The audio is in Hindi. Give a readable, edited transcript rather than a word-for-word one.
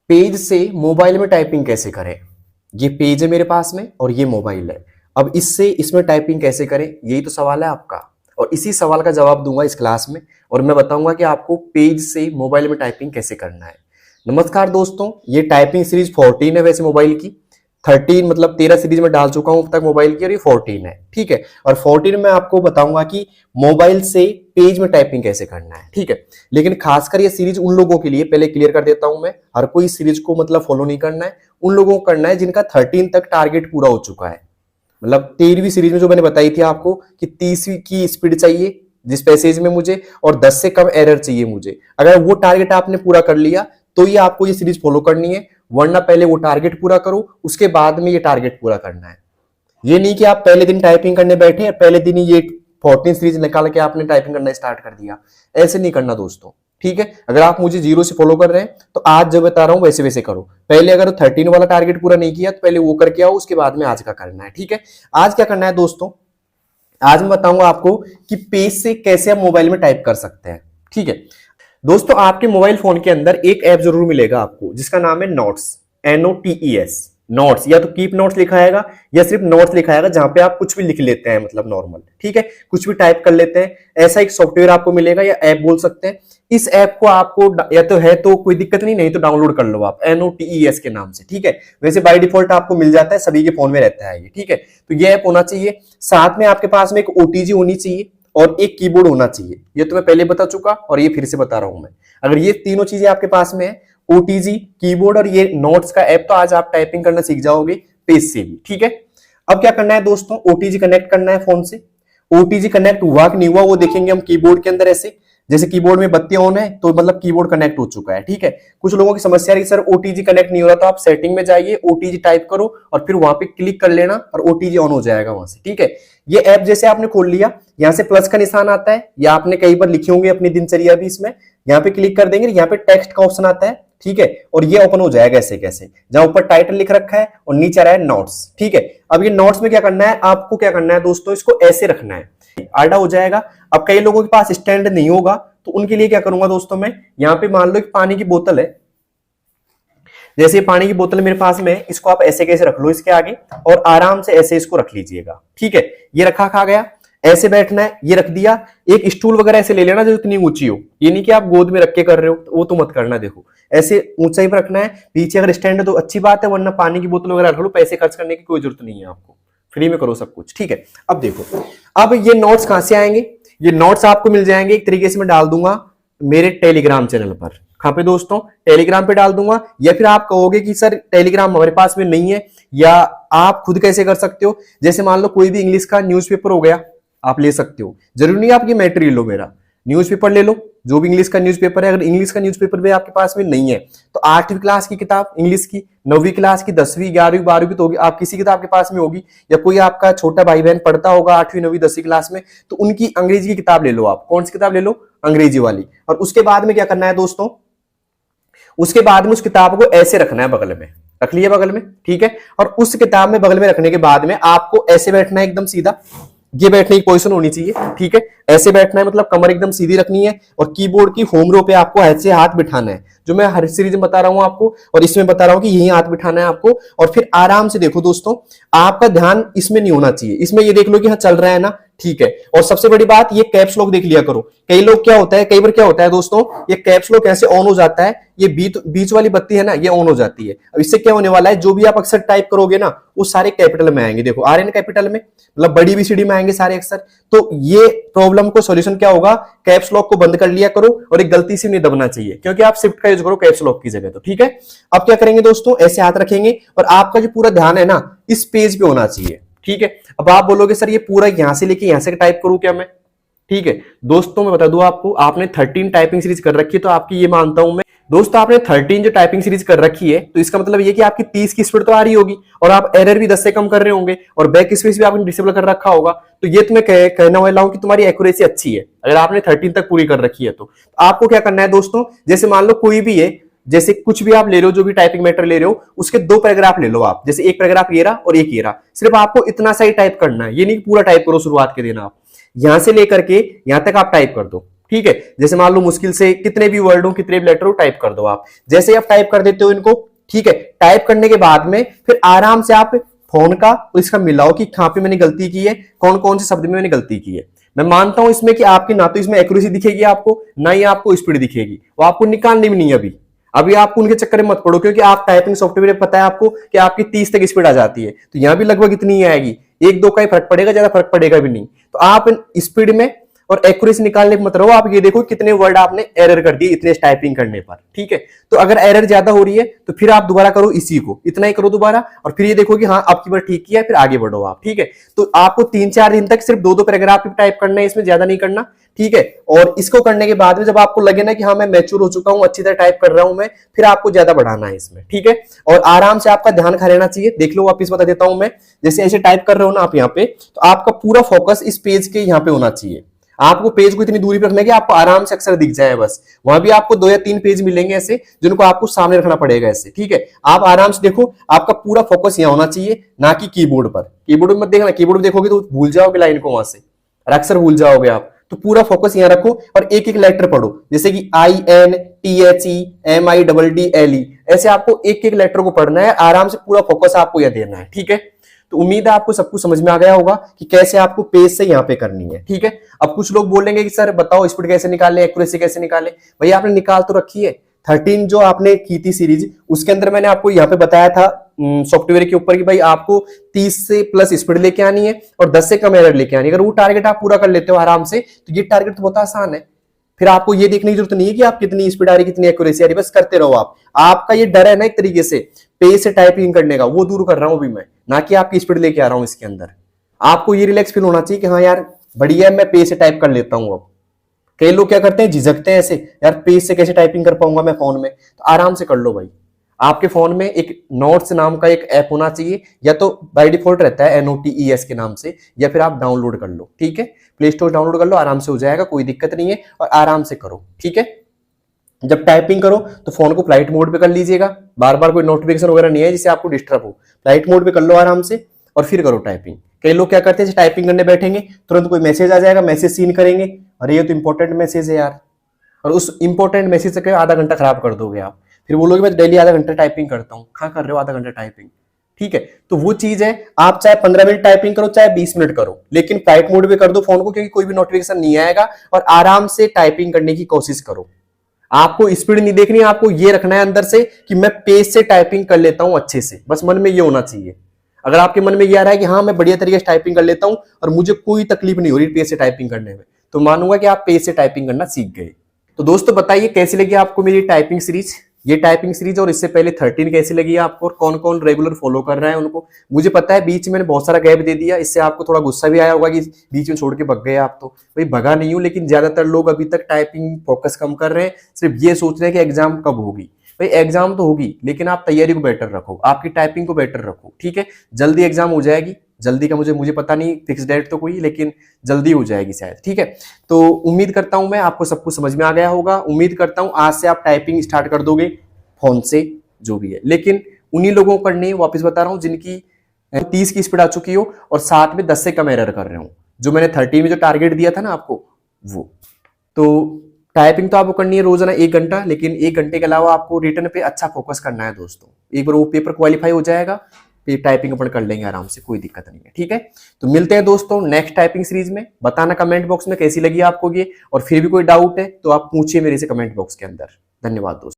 पेज से मोबाइल में टाइपिंग कैसे करें। ये पेज है मेरे पास में और ये मोबाइल है। अब इससे इसमें टाइपिंग कैसे करें, यही तो सवाल है आपका, और इसी सवाल का जवाब दूंगा इस क्लास में। और मैं बताऊंगा कि आपको पेज से मोबाइल में टाइपिंग कैसे करना है। नमस्कार दोस्तों, ये टाइपिंग सीरीज 14 है वैसे मोबाइल की। 13 मतलब 13 सीरीज में डाल चुका हूं अब तक मोबाइल की, और ये 14 है, ठीक है। और 14 में आपको बताऊंगा कि मोबाइल से पेज में टाइपिंग कैसे करना है, ठीक है। लेकिन खासकर ये सीरीज उन लोगों के लिए, पहले क्लियर कर देता हूं मैं, हर कोई सीरीज को मतलब फॉलो नहीं करना है, उन लोगों को करना है जिनका 13 तक टारगेट पूरा हो चुका है। मतलब 13वीं सीरीज में जो मैंने बताई थी आपको कि 30वीं की स्पीड चाहिए जिस पैसेज में मुझे, और 10 से कम एरर चाहिए मुझे। अगर वो टारगेट आपने पूरा कर लिया तो ये आपको ये सीरीज फॉलो करनी है, वरना पहले वो टारगेट पूरा करो, उसके बाद में ये टारगेट पूरा करना है। ये नहीं कि आप पहले दिन टाइपिंग करने बैठे और पहले दिन ही ये 14 सीरीज निकाल के आपने टाइपिंग करना स्टार्ट कर दिया। ऐसे नहीं करना दोस्तों, ठीक है। अगर आप मुझे जीरो से फॉलो कर रहे हैं तो आज जो बता रहा हूं वैसे वैसे करो। पहले अगर 13 वाला टारगेट पूरा नहीं किया तो पहले वो करके आओ, उसके बाद में आज का करना है, ठीक है। आज क्या करना है दोस्तों, आज मैं बताऊंगा आपको कि पेज से कैसे आप मोबाइल में टाइप कर सकते हैं, ठीक है। दोस्तों आपके मोबाइल फोन के अंदर एक ऐप जरूर मिलेगा आपको जिसका नाम है नोट्स, NOTES, नोट्स। या तो कीप नोट्स लिखा आएगा या सिर्फ नोट्स लिखा आएगा, जहां पे आप कुछ भी लिख लेते हैं, मतलब नॉर्मल, ठीक है, कुछ भी टाइप कर लेते हैं। ऐसा एक सॉफ्टवेयर आपको मिलेगा या ऐप बोल सकते हैं। इस ऐप को आपको या तो है तो कोई दिक्कत नहीं तो डाउनलोड कर लो आप, NOTES के नाम से, ठीक है। वैसे बाय डिफॉल्ट आपको मिल जाता है, सभी के फोन में रहता है ये, ठीक है। तो ये ऐप होना चाहिए, साथ में आपके पास में एक OTG होनी चाहिए और एक कीबोर्ड होना चाहिए। ये तो मैं पहले बता चुका और ये फिर से बता रहा हूं मैं। अगर ये तीनों चीजें आपके पास में है, OTG, कीबोर्ड और ये नोट्स का ऐप, तो आज आप टाइपिंग करना सीख जाओगे पेज से भी, ठीक है। अब क्या करना है दोस्तों, OTG कनेक्ट करना है फोन से। OTG कनेक्ट हुआ कि नहीं हुआ वो देखेंगे हम कीबोर्ड के अंदर। ऐसे जैसे कीबोर्ड में बत्तियां ऑन है तो मतलब कीबोर्ड कनेक्ट हो चुका है, ठीक है। कुछ लोगों की समस्या है कि सर OTG कनेक्ट नहीं हो रहा, तो आप सेटिंग में जाइए, OTG टाइप करो और फिर वहां पे क्लिक कर लेना और OTG ऑन हो जाएगा वहां से, ठीक है। ये ऐप जैसे आपने खोल लिया, यहाँ से प्लस का निशान आता है, या आपने कई बार लिखे होंगे अपनी दिनचर्या भी इसमें, यहाँ पे क्लिक कर देंगे, यहाँ पे टेक्स्ट का ऑप्शन आता है, ठीक है, और ये ओपन हो जाएगा ऐसे कैसे, जहां ऊपर टाइटल लिख रखा है और नीचे आ रहा है नोट्स, ठीक है। अब ये नोट्स में क्या करना है आपको, क्या करना है दोस्तों, इसको ऐसे रखना है, आड़ा हो जाएगा। अब कई लोगों के पास स्टैंड नहीं होगा तो उनके लिए क्या करूंगा दोस्तों, मैं यहाँ पे मान लो एक पानी की बोतल है, जैसे पानी की बोतल मेरे पास में, इसको आप ऐसे कैसे रख लो इसके आगे और आराम से ऐसे इसको रख लीजिएगा, ठीक है। ये रखा खा गया, ऐसे बैठना है, ये रख दिया। एक स्टूल वगैरह ऐसे ले लेना जो इतनी ऊंची हो, ये नहीं कि आप गोद में रख के कर रहे हो, तो वो तो मत करना। देखो ऐसे ऊंचाई पर रखना है, पीछे अगर स्टैंड है तो अच्छी बात है, वरना पानी की बोतल वगैरह रख लो, पैसे खर्च करने की कोई जरूरत नहीं है आपको, फ्री में करो सब कुछ, ठीक है। अब देखो, अब ये नोट्स कहां से आएंगे, ये नोट्स आपको मिल जाएंगे एक तरीके से मैं डाल दूंगा मेरे टेलीग्राम चैनल पर। कहां पे दोस्तों, टेलीग्राम पे डाल दूंगा। या फिर आप कहोगे कि सर टेलीग्राम हमारे पास में नहीं है, या आप खुद कैसे कर सकते हो, जैसे मान लो कोई भी इंग्लिश का न्यूज़पेपर हो गया, आप ले सकते हो, जरूरी नहीं आप ये मटेरियल लो, मेरा न्यूज़पेपर ले लो, जो भी इंग्लिश का न्यूज़पेपर है। अगर इंग्लिश का न्यूज़पेपर भी आपके पास में नहीं है तो 8वीं क्लास की किताब इंग्लिश की, 9वीं क्लास की, 10वीं, 11वीं, 12वीं तो होगी, आप किसी किताब के पास में होगी, या कोई आपका छोटा भाई बहन पढ़ता होगा 8वीं, 9वीं, 10वीं क्लास में, तो उनकी अंग्रेजी की किताब ले लो आप। कौन सी किताब ले लो, अंग्रेजी वाली। और उसके बाद में क्या करना है दोस्तों, उसके बाद में उस किताब को ऐसे रखना है बगल में, रख लिया बगल में, ठीक है। और उस किताब में बगल में रखने के बाद में आपको ऐसे बैठना है एकदम सीधा, ये बैठने की पोजीशन होनी चाहिए, ठीक है। ऐसे बैठना है, मतलब कमर एकदम सीधी रखनी है, और कीबोर्ड की होम रो पे आपको ऐसे हाथ बिठाना है, जो मैं हर सीरीज में बता रहा हूं आपको, और इसमें बता रहा हूं कि यही हाथ बिठाना है आपको। और फिर आराम से देखो दोस्तों, आपका ध्यान इसमें नहीं होना चाहिए, इसमें ये देख लो कि हाँ चल रहा है ना, ठीक है। और सबसे बड़ी बात, ये कैप्स लॉक देख लिया करो। कई लोग क्या होता है, कई बार क्या होता है दोस्तों, ये कैप्स लॉक ऐसे ऑन हो जाता है, ये बीच वाली बत्ती है ना, ये ऑन हो जाती है। अब इससे क्या होने वाला है, जो भी आप अक्सर टाइप करोगे ना वो सारे कैपिटल में आएंगे, देखो आ रहे हैं कैपिटल में, मतलब बड़ी BCD में आएंगे सारे अक्षर। तो ये प्रॉब्लम को सॉल्यूशन क्या होगा, कैप्स लॉक को बंद कर लिया करो, और एक गलती से नहीं दबना चाहिए, क्योंकि आप शिफ्ट का यूज करो कैप्स लॉक की जगह, तो ठीक है। अब क्या करेंगे दोस्तों, ऐसे हाथ रखेंगे और आपका जो पूरा ध्यान है ना इस पेज पे होना चाहिए, ठीक है। अब आप बोलोगे सर ये पूरा यहां से लेके यहां से टाइप करूं क्या मैं, ठीक है दोस्तों। मैं बता दूं आपको, आपने 13 टाइपिंग सीरीज कर रखी है, तो आपकी ये मानता हूं मैं दोस्तों, आपने 13 जो टाइपिंग सीरीज कर रखी है, तो इसका मतलब ये कि आपकी 30 की स्पीड तो आ रही होगी, और आप एरर भी 10 से कम कर रहे होंगे, और बैक स्पेस भी आपने डिसेबल कर रखा होगा। तो ये तुम्हें कहना वाला हूं कि तुम्हारी एक्यूरेसी अच्छी है, अगर आपने 13 तक पूरी कर रखी है। तो आपको क्या करना है दोस्तों, जैसे मान लो कोई भी है, जैसे कुछ भी आप ले लो, जो भी टाइपिंग मैटर ले रहे हो, उसके 2 पैराग्राफ ले लो आप, जैसे एक पैराग्राफ ये रहा और एक ये रहा, सिर्फ आपको इतना सा ही टाइप करना है, ये नहीं पूरा टाइप करो शुरुआत के दिन, आप यहां से लेकर के यहां तक आप टाइप कर दो, ठीक है। जैसे मान लो मुश्किल से कितने भी वर्ड हो, कितने भी लेटर हो, टाइप कर दो आप। जैसे आप टाइप कर देते हो इनको, ठीक है, टाइप करने के बाद में फिर आराम से आप फोन का और इसका मिलाओ कि कहां पे मैंने गलती की है, कौन कौन से शब्द में मैंने गलती की है। मैं मानता हूं इसमें कि आपकी ना तो इसमें एक्यूरेसी दिखेगी आपको, ना ही आपको स्पीड दिखेगी, वो आपको निकालनी भी नहीं है अभी। अभी आपको उनके चक्कर में मत पड़ो, क्योंकि आप टाइपिंग सॉफ्टवेयर पता है आपको कि आपकी 30 तक स्पीड आ जाती है, तो यहां भी लगभग इतनी ही आएगी, एक दो का ही फर्क पड़ेगा, ज्यादा फर्क पड़ेगा भी नहीं। तो आप स्पीड में और एक्यूरेसी निकालने के मत रहो। आप ये देखो कितने वर्ड आपने एरर कर दिए इतने टाइपिंग करने पर, ठीक है। तो अगर एरर ज्यादा हो रही है तो फिर आप दोबारा करो, इसी को इतना ही करो दोबारा, और फिर ये देखो कि हाँ आपकी बार ठीक किया, फिर आगे बढ़ो आप, ठीक है। तो आपको 3-4 दिन तक सिर्फ 2-2 पैराग्राफ टाइप करना है, इसमें ज्यादा नहीं करना, ठीक है। और इसको करने के बाद में जब आपको लगे ना कि हाँ मैं मैच्योर हो चुका हूं, अच्छी तरह टाइप कर रहा हूं मैं, फिर आपको ज्यादा बढ़ाना है इसमें, ठीक है। और आराम से आपका ध्यान खा रहना चाहिए। देख लो वापिस बता देता हूं मैं, जैसे ऐसे टाइप कर रहे हो ना आप यहाँ पे, तो आपका पूरा फोकस इस पेज के यहाँ पे होना चाहिए। आपको पेज को इतनी दूरी पर रखना है कि आपको आराम से अक्षर दिख जाए बस। वहां भी आपको 2 या 3 पेज मिलेंगे ऐसे, जिनको आपको सामने रखना पड़ेगा ऐसे, ठीक है। आप आराम से देखो, आपका पूरा फोकस यहाँ होना चाहिए, ना कि कीबोर्ड पर। कीबोर्ड में मत देखना, कीबोर्ड में देखोगे तो भूल जाओगे लाइन को, वहां से अक्षर भूल जाओगे आप। तो पूरा फोकस यहाँ रखो और एक एक लेटर पढ़ो, जैसे कि INTHEMIDDLE, ऐसे आपको एक एक लेटर को पढ़ना है, आराम से पूरा फोकस आपको यह देना है, ठीक है। तो उम्मीद है आपको सब कुछ समझ में आ गया होगा कि कैसे आपको पेज से यहाँ पे करनी है, ठीक है। अब कुछ लोग बोलेंगे कि सर बताओ स्पीड कैसे निकालें, एक्यूरेसी कैसे निकालें। भैया आपने निकाल तो रखी है, 13 जो आपने की थी सीरीज, उसके अंदर मैंने आपको यहाँ पे बताया था सॉफ्टवेयर के ऊपर कि भाई आपको 30 से प्लस स्पीड लेके आनी है और 10 से कम एरर लेके आनी है। अगर वो टारगेट आप पूरा कर लेते हो आराम से, तो ये टारगेट तो बहुत आसान है। फिर आपको ये देखने की जरूरत नहीं है कि आप कितनी स्पीड आ रही, कितनी एक्यूरेसी आ रही, बस करते रहो आप। आपका ये डर है ना एक तरीके से पेज से टाइपिंग करने का, वो दूर कर रहा हूं अभी मैं, ना कि आपकी स्पीड लेके आ रहा हूं इसके अंदर। आपको ये रिलैक्स फील होना चाहिए कि हाँ यार बढ़िया, मैं पेज से टाइप कर लेता हूं अब। कई लोग क्या करते हैं, झिझकते हैं ऐसे, यार पेज से कैसे टाइपिंग कर पाऊंगा मैं फोन में। तो आराम से कर लो भाई। आपके फोन में एक नोट्स नाम का एक ऐप होना चाहिए, या तो बाय डिफॉल्ट रहता है NOTES के नाम से, या फिर आप डाउनलोड कर लो, ठीक है। प्ले स्टोर डाउनलोड कर लो, आराम से हो जाएगा, कोई दिक्कत नहीं है, और आराम से करो, ठीक है। जब टाइपिंग करो तो फोन को फ्लाइट मोड पे कर लीजिएगा, बार बार कोई नोटिफिकेशन वगैरह नहीं है जिससे आपको डिस्टर्ब हो। फ्लाइट मोड पे कर लो आराम से, और फिर करो टाइपिंग। कई लोग क्या करते हैं, टाइपिंग करने बैठेंगे, तुरंत कोई मैसेज आ जाएगा, मैसेज सीन करेंगे, अरे ये तो इंपॉर्टेंट मैसेज है यार, और उस इंपॉर्टेंट मैसेज से आधा घंटा खराब कर दोगे आप। फिर बोलोगे मैं डेली आधा घंटा टाइपिंग करता हूँ, कहाँ कर रहे हो आधा घंटा टाइपिंग, ठीक है। तो वो चीज है, आप चाहे 15 मिनट टाइपिंग करो, चाहे 20 मिनट करो, लेकिन फ्लाइट मोड पे कर दो फोन को, क्योंकि कोई भी नोटिफिकेशन नहीं आएगा, और आराम से टाइपिंग करने की कोशिश करो। आपको स्पीड नहीं देखनी, आपको ये रखना है अंदर से कि मैं पेज से टाइपिंग कर लेता हूं अच्छे से, बस मन में ये होना चाहिए। अगर आपके मन में ये आ रहा है कि हाँ मैं बढ़िया तरीके से टाइपिंग कर लेता हूं और मुझे कोई तकलीफ नहीं हो रही पेज से टाइपिंग करने में, तो मानूंगा कि आप पेज से टाइपिंग करना सीख गए। तो दोस्तों बताइए कैसी लगी आपको मेरी टाइपिंग सीरीज, ये टाइपिंग सीरीज, और इससे पहले 13 कैसी लगी आपको, और कौन कौन रेगुलर फॉलो कर रहा है उनको। मुझे पता है बीच में मैंने बहुत सारा गैप दे दिया, इससे आपको थोड़ा गुस्सा भी आया होगा कि बीच में छोड़ के भग गए आप। तो भाई भगा नहीं हूं, लेकिन ज्यादातर लोग अभी तक टाइपिंग फोकस कम कर रहे हैं, सिर्फ ये सोच रहे हैं कि एग्जाम कब होगी। भाई एग्जाम तो होगी, लेकिन आप तैयारी को बेटर रखो, आपकी टाइपिंग को बेटर रखो, ठीक है। जल्दी एग्जाम हो जाएगी, जल्दी का मुझे पता नहीं फिक्स डेट तो कोई, लेकिन जल्दी हो जाएगी शायद, ठीक है। तो उम्मीद करता हूं मैं आपको सब कुछ समझ में आ गया होगा। उम्मीद करता हूं आज से आप टाइपिंग स्टार्ट कर दोगे फोन से, जो भी है। लेकिन उन्हीं लोगों को करनी है, वापस बता रहा हूं, जिनकी 30 की स्पीड आ चुकी हो और साथ में 10 से कम एरर कर रहे हो, जो मैंने 30 में जो टारगेट दिया था ना आपको, वो। तो टाइपिंग तो आपको करनी है रोजाना 1 घंटा, लेकिन 1 घंटे के अलावा आपको रिटर्न पे अच्छा फोकस करना है दोस्तों। एक बार वो पेपर क्वालिफाई हो जाएगा, फिर टाइपिंग अपन कर लेंगे आराम से, कोई दिक्कत नहीं है, ठीक है। तो मिलते हैं दोस्तों नेक्स्ट टाइपिंग सीरीज में। बताना कमेंट बॉक्स में कैसी लगी आपको ये, और फिर भी कोई डाउट है तो आप पूछिए मेरे से कमेंट बॉक्स के अंदर। धन्यवाद दोस्तों।